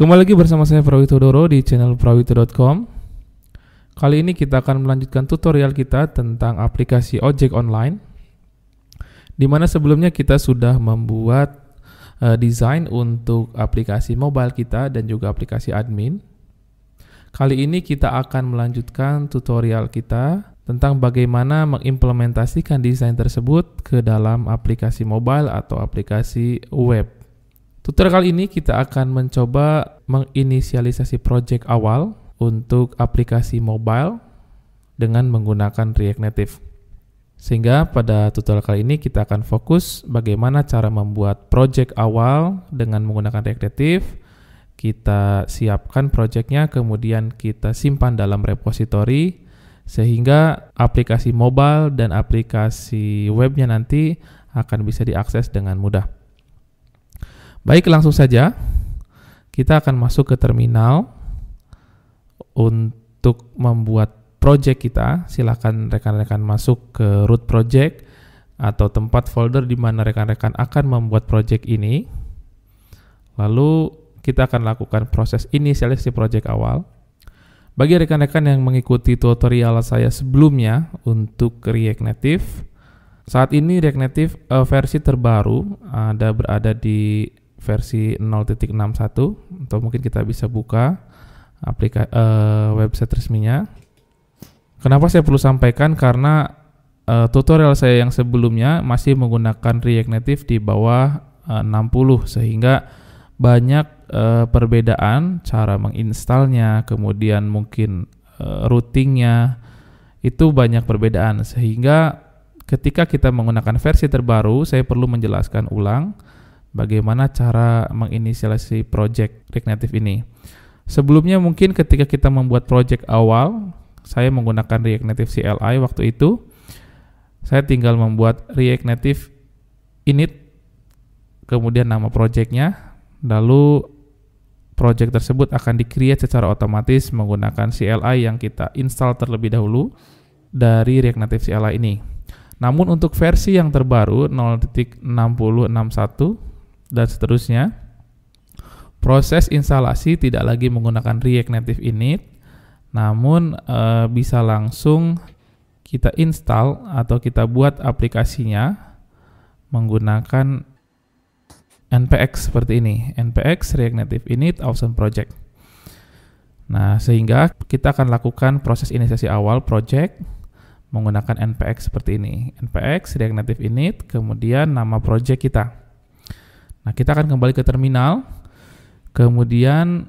Kembali lagi bersama saya Prawitodoro di channel prawito.com. Kali ini kita akan melanjutkan tutorial kita tentang aplikasi ojek online, di mana sebelumnya kita sudah membuat desain untuk aplikasi mobile kita dan juga aplikasi admin. Kali ini kita akan melanjutkan tutorial kita tentang bagaimana mengimplementasikan desain tersebut ke dalam aplikasi mobile atau aplikasi web. Tutorial kali ini kita akan mencoba menginisialisasi project awal untuk aplikasi mobile dengan menggunakan React Native. Sehingga pada tutorial kali ini kita akan fokus bagaimana cara membuat project awal dengan menggunakan React Native. Kita siapkan projectnya, kemudian kita simpan dalam repository sehingga aplikasi mobile dan aplikasi webnya nanti akan bisa diakses dengan mudah. Baik, langsung saja kita akan masuk ke terminal untuk membuat project kita. Silakan rekan-rekan masuk ke root project atau tempat folder di mana rekan-rekan akan membuat project ini. Lalu kita akan lakukan proses inisialisasi project awal. Bagi rekan-rekan yang mengikuti tutorial saya sebelumnya untuk React Native, saat ini React Native versi terbaru berada di versi 0.61, atau mungkin kita bisa buka website resminya. Kenapa saya perlu sampaikan? Karena tutorial saya yang sebelumnya masih menggunakan React Native di bawah 60, sehingga banyak perbedaan cara menginstalnya, kemudian mungkin routingnya, itu banyak perbedaan, sehingga ketika kita menggunakan versi terbaru, saya perlu menjelaskan ulang bagaimana cara menginisialisasi project React Native ini. Sebelumnya mungkin ketika kita membuat project awal, saya menggunakan React Native CLI waktu itu. Saya tinggal membuat React Native init, kemudian nama projectnya, lalu project tersebut akan di-create secara otomatis menggunakan CLI yang kita install terlebih dahulu dari React Native CLI ini. Namun untuk versi yang terbaru 0.6061 dan seterusnya, proses instalasi tidak lagi menggunakan React Native init, namun bisa langsung kita install atau kita buat aplikasinya menggunakan npx seperti ini, npx React Native init awesome project. Nah, sehingga kita akan lakukan proses inisiasi awal project menggunakan npx seperti ini, npx React Native init, kemudian nama project kita. Nah, kita akan kembali ke terminal, kemudian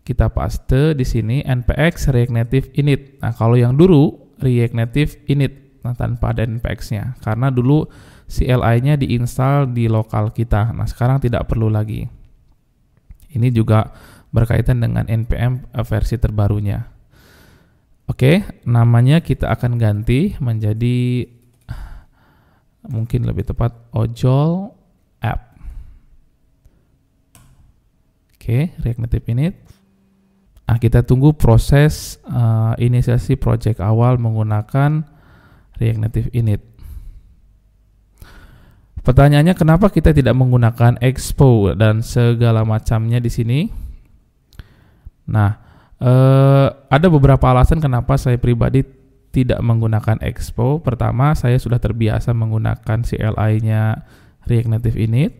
kita paste di sini npx React Native init. Nah, kalau yang dulu React Native init, nah, tanpa ada npx-nya, karena dulu CLI-nya diinstal di lokal kita. Nah, sekarang tidak perlu lagi. Ini juga berkaitan dengan npm versi terbarunya. Oke, namanya kita akan ganti menjadi, mungkin lebih tepat, ojol app. Oke, React Native init. Nah, kita tunggu proses inisiasi project awal menggunakan React Native init. Pertanyaannya, kenapa kita tidak menggunakan expo dan segala macamnya di sini? Nah, ada beberapa alasan kenapa saya pribadi tidak menggunakan expo. Pertama, saya sudah terbiasa menggunakan CLI-nya React Native init.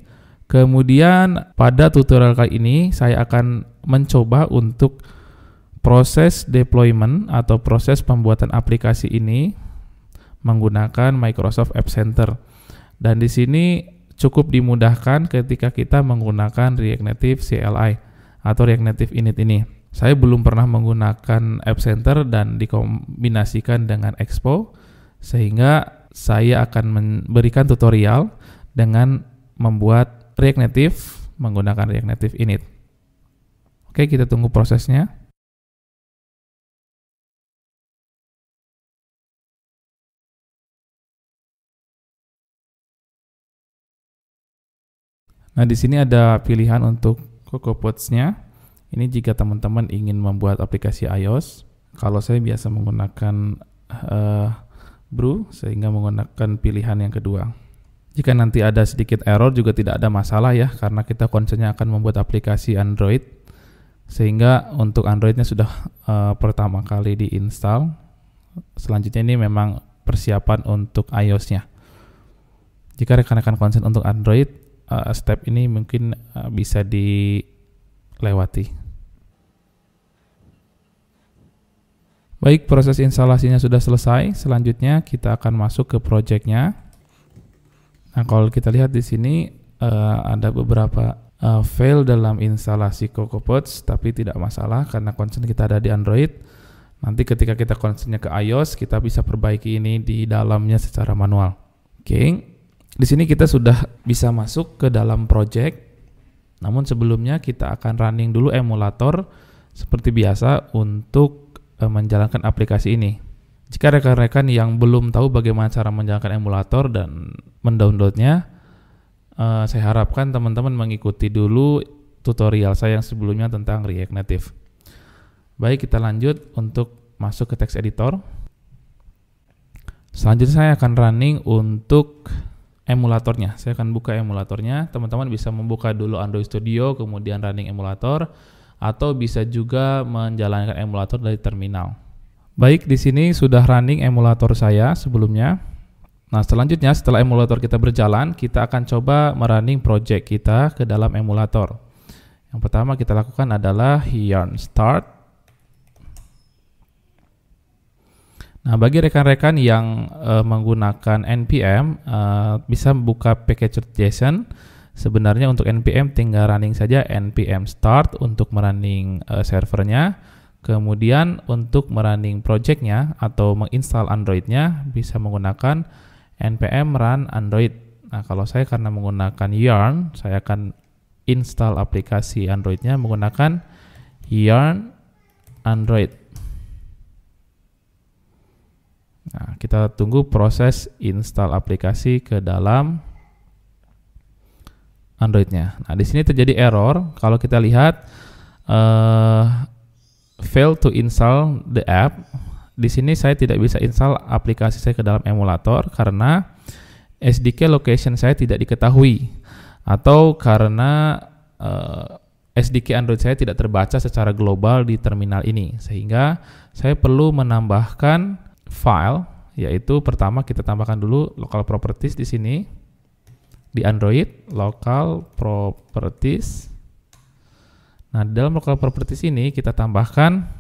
Kemudian pada tutorial kali ini saya akan mencoba untuk proses deployment atau proses pembuatan aplikasi ini menggunakan Microsoft App Center. Dan di sini cukup dimudahkan ketika kita menggunakan React Native CLI atau React Native init ini. Saya belum pernah menggunakan App Center dan dikombinasikan dengan Expo, sehingga saya akan memberikan tutorial dengan membuat React Native menggunakan React Native init. Oke, kita tunggu prosesnya. Nah, di sini ada pilihan untuk CocoaPods-nya. Ini jika teman-teman ingin membuat aplikasi iOS. Kalau saya biasa menggunakan Brew, sehingga menggunakan pilihan yang kedua. Jika nanti ada sedikit error juga tidak ada masalah ya, karena kita concernnya akan membuat aplikasi Android. Sehingga untuk Androidnya sudah pertama kali diinstal. Selanjutnya ini memang persiapan untuk iOS-nya. Jika rekan-rekan konsen untuk Android, step ini mungkin bisa dilewati. Baik, proses instalasinya sudah selesai. Selanjutnya kita akan masuk ke project-nya. Nah, kalau kita lihat di sini ada beberapa fail dalam instalasi CocoaPods, tapi tidak masalah karena concern kita ada di Android. Nanti ketika kita concernnya ke iOS, kita bisa perbaiki ini di dalamnya secara manual. Oke, di sini kita sudah bisa masuk ke dalam project. Namun sebelumnya kita akan running dulu emulator seperti biasa untuk menjalankan aplikasi ini. Jika rekan-rekan yang belum tahu bagaimana cara menjalankan emulator dan mendownloadnya, saya harapkan teman-teman mengikuti dulu tutorial saya yang sebelumnya tentang React Native. Baik, kita lanjut untuk masuk ke text editor. Selanjutnya saya akan running untuk emulatornya. Saya akan buka emulatornya. Teman-teman bisa membuka dulu Android Studio, kemudian running emulator, atau bisa juga menjalankan emulator dari terminal. Baik, di sini sudah running emulator saya sebelumnya. Nah, selanjutnya setelah emulator kita berjalan, kita akan coba merunning project kita ke dalam emulator. Yang pertama kita lakukan adalah yarn start. Nah, bagi rekan-rekan yang menggunakan npm, bisa buka package.json. Sebenarnya untuk npm tinggal running saja npm start untuk merunning servernya. Kemudian untuk merunning projectnya atau menginstal Androidnya bisa menggunakan npm run Android. Nah, kalau saya karena menggunakan yarn, saya akan install aplikasi Androidnya menggunakan yarn Android. Nah, kita tunggu proses install aplikasi ke dalam Androidnya. Nah, di sini terjadi error. Kalau kita lihat fail to install the app. Di sini saya tidak bisa install aplikasi saya ke dalam emulator karena SDK location saya tidak diketahui, atau karena SDK Android saya tidak terbaca secara global di terminal ini, sehingga saya perlu menambahkan file, yaitu pertama kita tambahkan dulu local properties di sini. Di Android, local properties. Nah, di dalam local properties ini kita tambahkan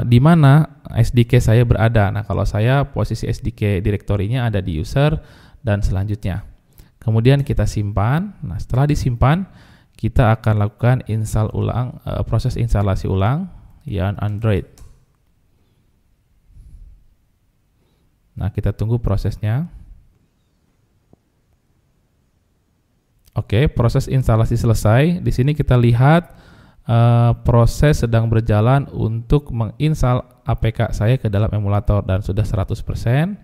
di mana SDK saya berada. Nah, kalau saya posisi SDK direktorinya ada di user dan selanjutnya. Kemudian kita simpan. Nah, setelah disimpan, kita akan lakukan install ulang, proses instalasi ulang yarn Android. Nah, kita tunggu prosesnya. Oke, proses instalasi selesai. Di sini kita lihat proses sedang berjalan untuk menginstal APK saya ke dalam emulator dan sudah 100%.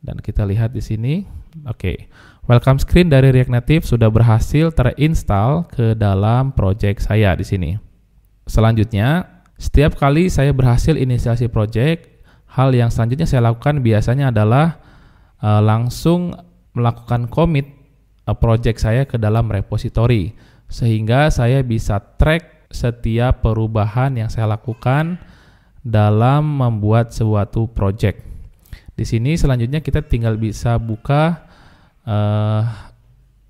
Dan kita lihat di sini, oke, welcome screen dari React Native sudah berhasil terinstall ke dalam project saya di sini. Selanjutnya, setiap kali saya berhasil inisiasi project, hal yang selanjutnya saya lakukan biasanya adalah langsung melakukan commit project saya ke dalam repository, sehingga saya bisa track setiap perubahan yang saya lakukan dalam membuat suatu project. Di sini selanjutnya kita tinggal bisa buka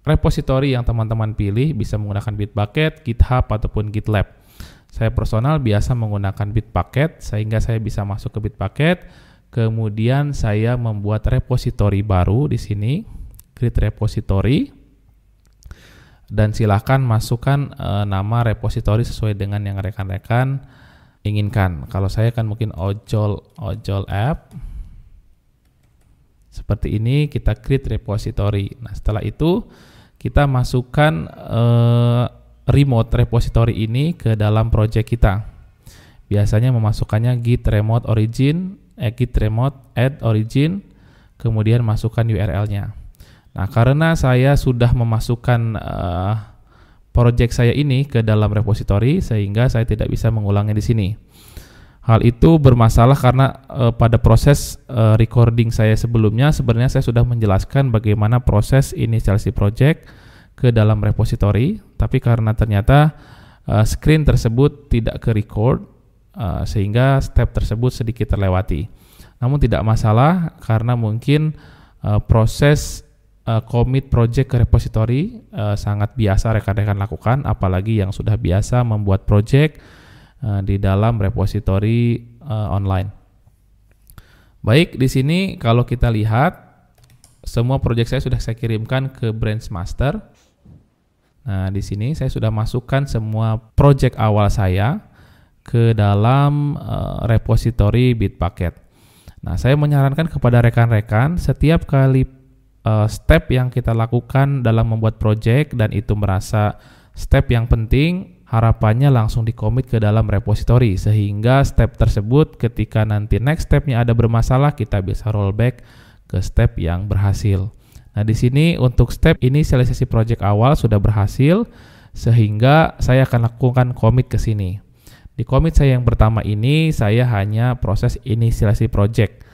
repository yang teman-teman pilih, bisa menggunakan Bitbucket, GitHub, ataupun GitLab. Saya personal biasa menggunakan Bitbucket, sehingga saya bisa masuk ke Bitbucket, kemudian saya membuat repository baru di sini. Create repository, dan silahkan masukkan nama repository sesuai dengan yang rekan-rekan inginkan. Kalau saya kan mungkin ojol app seperti ini, kita create repository. Nah, setelah itu kita masukkan remote repository ini ke dalam project kita. Biasanya memasukkannya git remote add origin, kemudian masukkan URL-nya. Nah, karena saya sudah memasukkan project saya ini ke dalam repository, sehingga saya tidak bisa mengulangnya di sini. Hal itu bermasalah karena pada proses recording saya sebelumnya, sebenarnya saya sudah menjelaskan bagaimana proses inisiasi project ke dalam repository, tapi karena ternyata screen tersebut tidak ke record, sehingga step tersebut sedikit terlewati. Namun tidak masalah karena mungkin proses commit project ke repository sangat biasa rekan-rekan lakukan, apalagi yang sudah biasa membuat project di dalam repository online. Baik, di sini kalau kita lihat semua project saya sudah saya kirimkan ke branch master. Nah, di sini saya sudah masukkan semua project awal saya ke dalam repository Bitbucket. Nah, saya menyarankan kepada rekan-rekan setiap kali step yang kita lakukan dalam membuat project dan itu merasa step yang penting, harapannya langsung di-commit ke dalam repository sehingga step tersebut ketika nanti next stepnya ada bermasalah, kita bisa rollback ke step yang berhasil. Nah, di sini untuk step inisialisasi project awal sudah berhasil sehingga saya akan lakukan commit ke sini. Di commit saya yang pertama ini saya hanya proses inisialisasi project.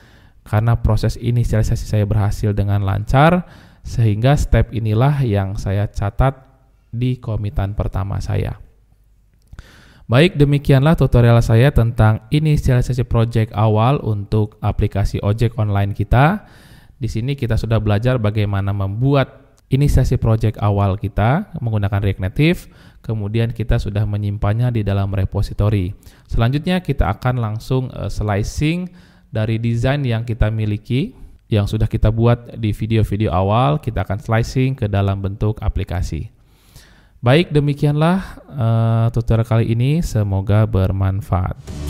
Karena proses inisialisasi saya berhasil dengan lancar sehingga step inilah yang saya catat di commitan pertama saya. Baik, demikianlah tutorial saya tentang inisialisasi project awal untuk aplikasi ojek online kita. Di sini kita sudah belajar bagaimana membuat inisialisasi project awal kita menggunakan React Native, kemudian kita sudah menyimpannya di dalam repository. Selanjutnya kita akan langsung slicing dari desain yang kita miliki, yang sudah kita buat di video-video awal, kita akan slicing ke dalam bentuk aplikasi. Baik, demikianlah tutorial kali ini, semoga bermanfaat.